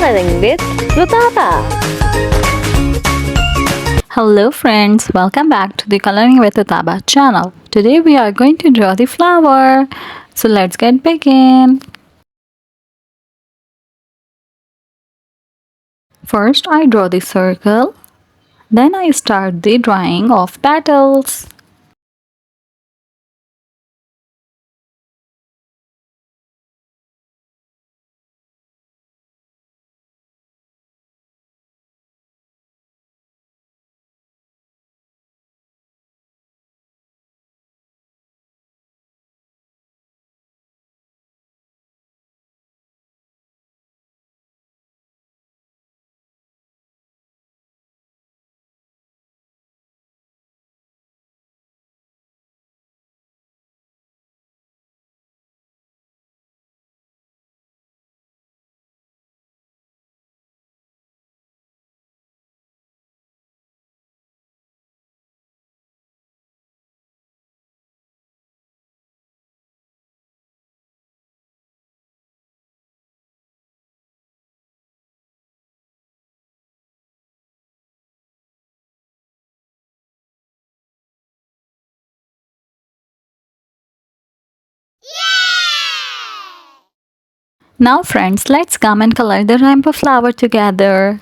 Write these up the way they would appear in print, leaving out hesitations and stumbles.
Coloring with Rutaba. Hello friends, welcome back to the Coloring with Rutaba channel. Today we are going to draw the flower. So let's get begin. First I draw the circle. Then I start the drawing of petals. Now friends, let's come and color the rainbow flower together.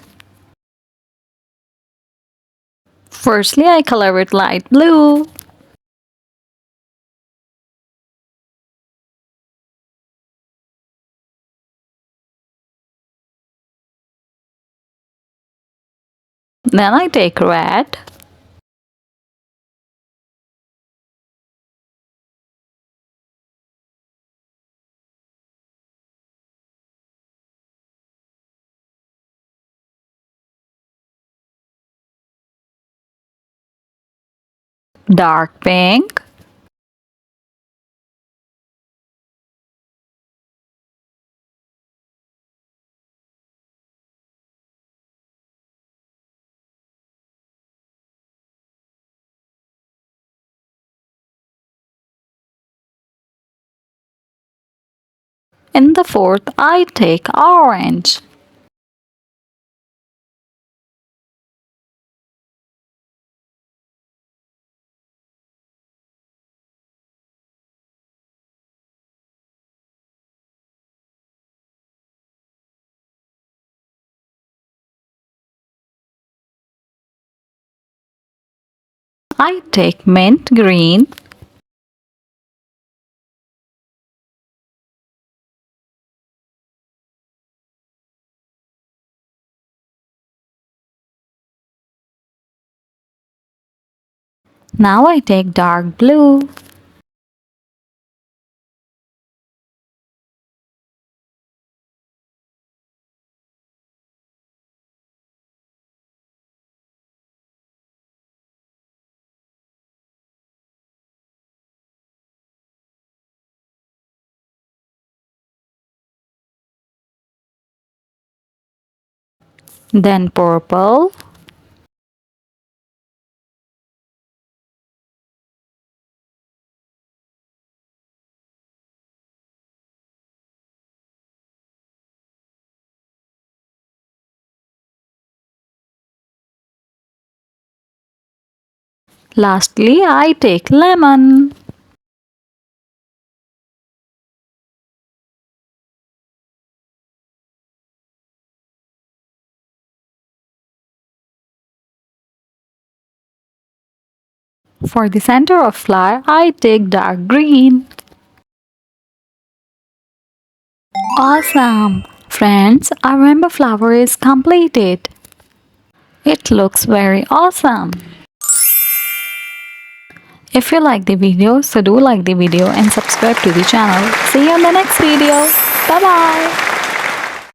Firstly, I color it light blue. Then I take red. Dark pink. In the fourth, I take orange. I take mint green. Now I take dark blue. Then purple. Lastly, I take lemon. For the center of flower, I take dark green. Awesome! Friends, our rainbow flower is completed. It looks very awesome. If you like the video, so do like the video and subscribe to the channel. See you in the next video. Bye bye.